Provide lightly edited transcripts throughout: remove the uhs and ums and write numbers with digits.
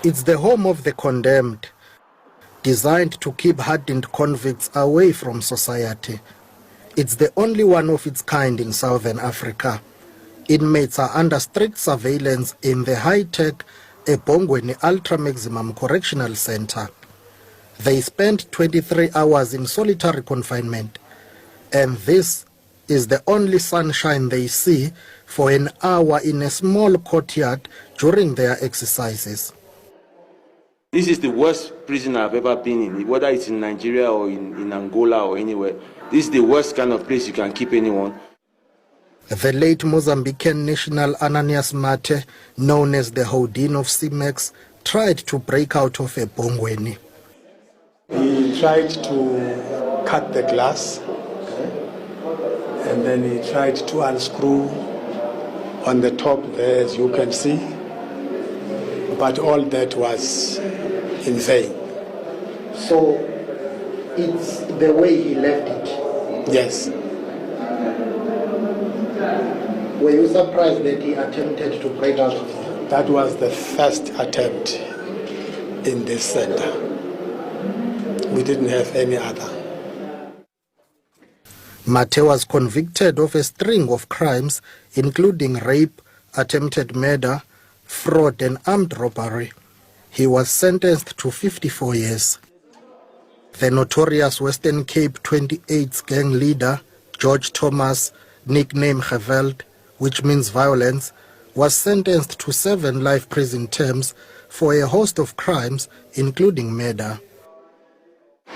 It's the home of the condemned, designed to keep hardened convicts away from society. It's the only one of its kind in Southern Africa. Inmates are under strict surveillance in the high-tech eBhongweni Ultra Maximum Correctional Center. They spend 23 hours in solitary confinement, and this is the only sunshine they see for an hour in a small courtyard during their exercises. This is the worst prison I've ever been in, whether it's in Nigeria or in Angola or anywhere. This is the worst kind of place you can keep anyone. The late Mozambican national Ananias Mate, known as the Houdin of CIMEX, tried to break out of eBhongweni. He tried to cut the glass, and then he tried to unscrew on the top there, as you can see, but all that was in vain. So it's the way he left it? Yes. Were you surprised that he attempted to break out of it? That was the first attempt in this center. We didn't have any other. Mate was convicted of a string of crimes, including rape, attempted murder, fraud and armed robbery. He was sentenced to 54 years. The notorious Western Cape 28's gang leader, George Thomas, nicknamed Geweld, which means violence, was sentenced to 7 life prison terms for a host of crimes, including murder.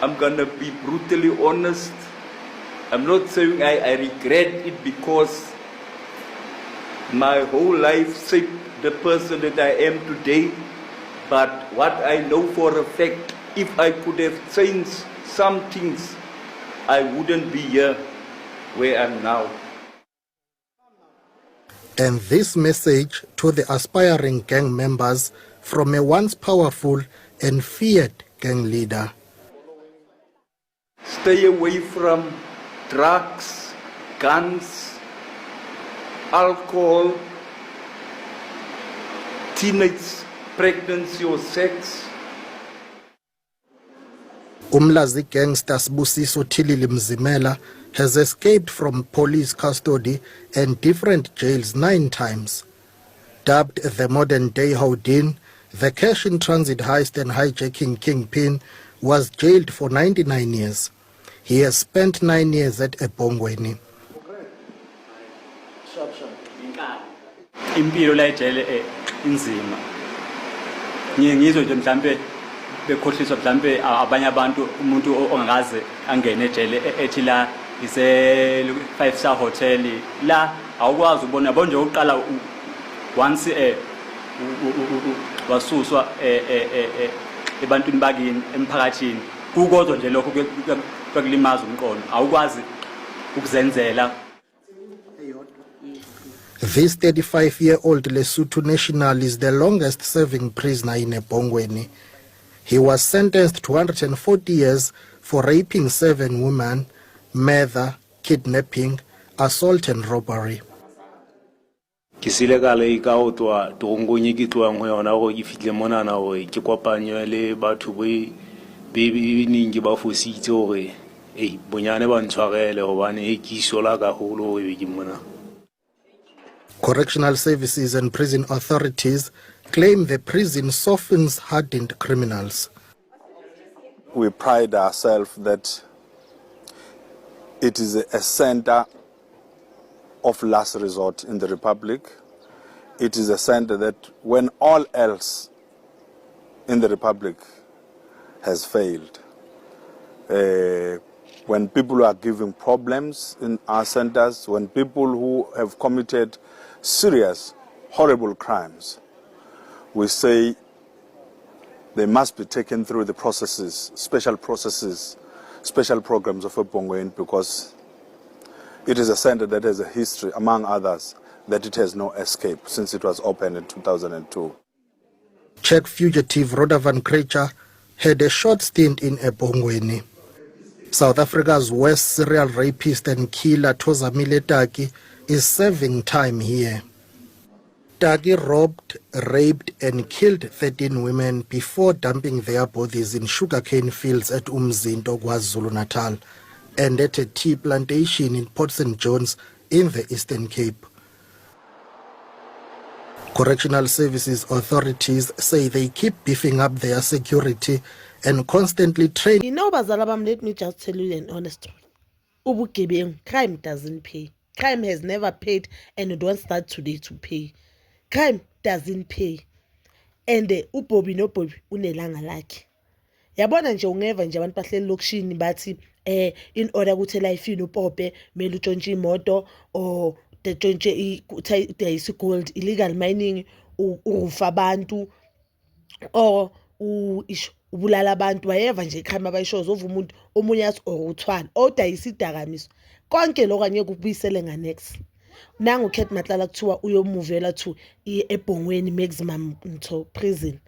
I'm gonna be brutally honest. I'm not saying I regret it, because my whole life shaped the person that I am today. But what I know for a fact, if I could have changed some things, I wouldn't be here where I am now. And this message to the aspiring gang members from a once powerful and feared gang leader. Stay away from drugs, guns, alcohol, teenage pregnancy or sex. Umlazi gangster Sibusiso Thilili Mzimela has escaped from police custody and different jails 9 times. Dubbed the modern-day Houdin, the cash-in-transit heist and hijacking kingpin was jailed for 99 years. He has spent 9 years at eBhongweni. Impilo la ejele inzima. Ngizwe nje mhlambe bekhohliswa mhlambe abanye abantu umuntu ongaze angene ejele ethi la ise 5-star hotel la awukwazi ubona bonje uqala once wasuswa ebantwini bakini emphakathini kukodwa nje lokho kwekulimaza umqondo awukwazi ukuzenzela. This 35-year-old Lesotho national is the longest-serving prisoner in eBhongweni. He was sentenced to 140 years for raping 7 women, murder, kidnapping, assault and robbery. Kisile kale ikaotwa tongonye kitwa ngwe ona go ifitle monana go ke kopanya le batho be ningi ba fositse gore bonyane ba ntshwarele gobane ke isola ka holo be ke mona. Correctional services and prison authorities claim the prison softens hardened criminals. We pride ourselves that it is a center of last resort in the Republic. It is a center that when all else in the Republic has failed, when people are giving problems in our centers, when people who have committed serious, horrible crimes, we say they must be taken through the processes, special programs of eBhongweni, because it is a center that has a history, among others, that it has no escape since it was opened in 2002. Czech fugitive Roda van Krejcir had a short stint in eBhongweni. South Africa's worst serial rapist and killer Thozamile Taki is serving time here. Taki robbed, raped and killed 13 women before dumping their bodies in sugarcane fields at Umzinto, KwaZulu-Natal, and at a tea plantation in Port St. John's in the Eastern Cape. Correctional Services authorities say they keep beefing up their security and constantly train. You know, Bazalabam, let me just tell you an honest truth. Ubugebengu, crime doesn't pay. Crime has never paid and it won't start today to pay. Crime doesn't pay. And uBobby no Bobby unelanga lakhe. Yabona nje ungeva nje abantu bahleli lokishini bathi in order ukuthi life uPope mele utshontshe imoto or tshontshe utayisa gold, illegal mining, urufa abantu or ubulala abantu. Wayeva nje ikhama abayishows ova umuntu omunye athi uthwala odayisa idakamiso konke lokho angeke kubuyisele nganext. Nangu Kurt Matlala kuthiwa uyomuvela to eBhongweni maximum into prison.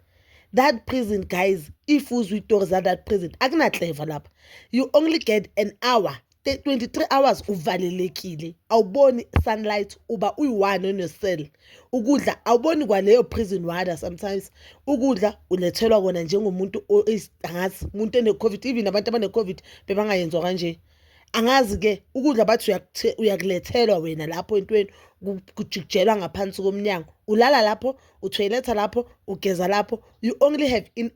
That prison, guys, if uzwi itori za that prison akuna clever lapha. You only get an hour, 23 hours uvalelekile. Awuboni sunlight uba uyi-1 on your cell. Ukudla awuboni kwaleyo prison warder sometimes. Ukudla ulethelwa kona njengomuntu angazi umuntu ene-COVID, even abantu abane-COVID bebangayenzwa kanje. Angazi ke ukudla bathi uyakulethelwa wena lapho entweni kujijelwa ngaphansi komnyango. Ulala lapho, utoiletha lapho, ugeza lapho. You only have an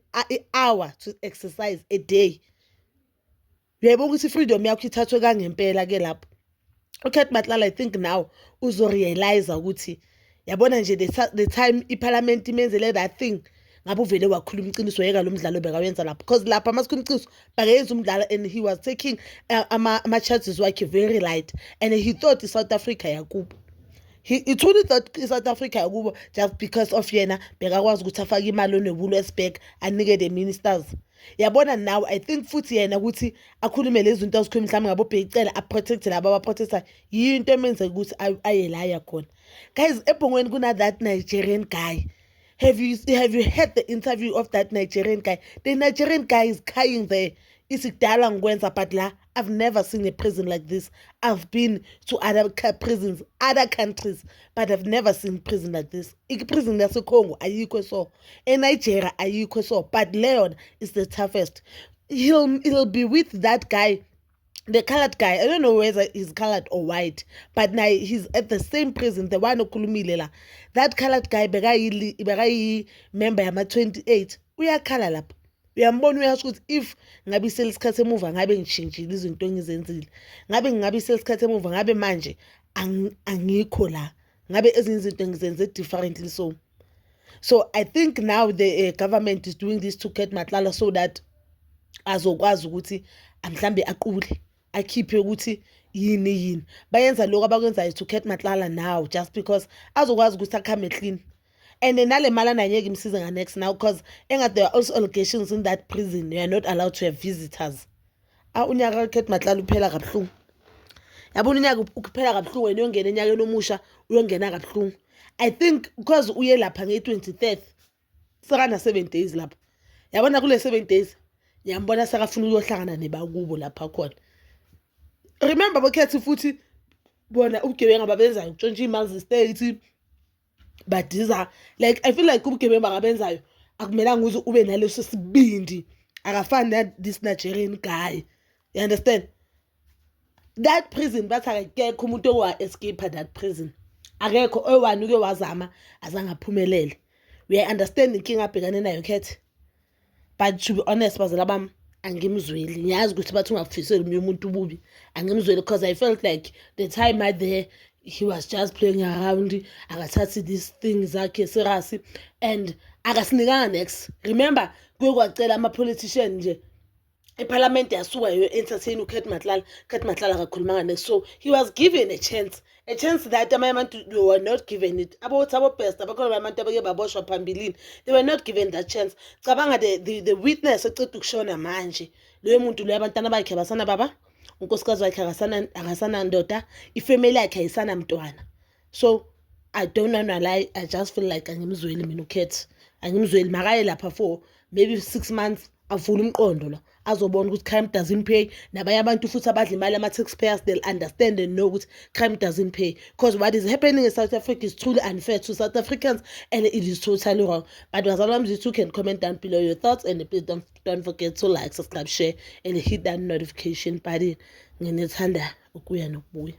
hour to exercise a day. Uyayibona ukuthi freedom yakho ithathwe kangempela ke lapho. Kurt Matlala, I think now uzo realize ukuthi yabona nje the time iparliament imenzele that thing ngabe uvele wakhuluma iqiniso yeka lo mdlalo bekawenza lapho because lapha masikhuluma iqiniso bakayenza umdlalo and he was taking ama chances wakhe very light and he thought South Africa yakubo. He truly thought South Africa yakubo just because of yena bekakwazi ukuthi afake imali oneWilliamsburg anike the ministers. Yabona now I think futhi yena ukuthi akhulume lezi zinto azikhuluma mhlawumbe ngabo bhekicela a-protect laba aba-protector yinto emenza ukuthi aye la yakhona. Guys, eBhongweni kuna that Nigerian guy. Have you heard the interview of that Nigerian guy? The Nigerian guy is crying there. Isikudala ngikwenza but la I've never seen a prison like this. I've been to other prisons, other countries, but I've never seen prison like this. Prison yase Congo ayikho so. Nigeria ayikho so. But Leon is the toughest. He'll be with that guy, the colored guy. I don't know whether he's colored or white, but now he's at the same prison. The one okhulumilela. That colored guy bekayi member yama 28. Uyakhala lapha. Uyambona uyasho ukuthi if ngabe iselikhathe emuva ngabe ngishintshile izinto engizenzile. Ngabe iselikhathe emuva ngabe manje angikho la. Ngabe ezinye izinto engizenze differently so. So I think now the government is doing this to Kurt Matlala so that azokwazi ukuthi mhlambe aqule akhiphe ukuthi yini bayenza lokho abakwenzayo to Kurt Matlala now just because azokwazi ukuthi akhame clean. And nale mali angeke imsize nganext now because there are also allegations in that prison. You are not allowed to have visitors. Unyaka Kurt Matlala uphela kabuhlungu. Yabona unyaka ukuphela kabuhlungu wena uyongena enyakeni omusha uyongena kabuhlungu. I think because uye lapha nge-23rd sekana 7 days lapha. Yabona kule 7 days ngiyambona sekafuna ukuyohlangana nebakubo lapha khona. Remember bokhethi futhi bona ubugebengu ababenzayo utshontsha imali ze-state. But these are like I feel like ubugebengu bakabenzayo akumelanga uze ube naleso sibindi akafani na this Nigerian guy. You understand? That prison bathi akekho umuntu owa escape that prison. Akekho owane uke wazama azangaphumelele. We understand inkinga abhekane nayo Kurt. But to be honest bazala bami angimzweli. Ngiyazi ukuthi bathi ungafiseli umunye umuntu ububi. Angimzweli because I felt like the time I there he was just playing around. Akathathi these things zakhe serious and akasinikanga next. Remember kuyokwacela ama-politician nje eParliament yasuka yo entertain uKurt Matlala. Kurt Matlala akakhulumanga next. So he was given a chance that abantu were not given it. Abo best abakhona abantu abake baboshwa phambilini. They were not given that chance. Cabanga the witness eceda ukushona manje. Loyo muntu lo abantwana bakhe basana baba. Unkosikazi wakhe akasana ndoda, ifamily yakhe ayisana mntwana. So I don't know lie, I just feel like angimzweli mina uKurt. Angimzweli makaye lapha for maybe 6 months avula umqondo la. azobona ukuthi crime doesn't pay. Nabanye abantu futhi abadla imali ama-taxpayers, they'll understand and know ukuthi crime doesn't pay. Because what is happening in South Africa is truly unfair to South Africans and it is totally wrong. But bazalwane, you can comment down below your thoughts and please don't forget to like, subscribe, share and hit that notification button. Nginethanda ukuya nokubuya.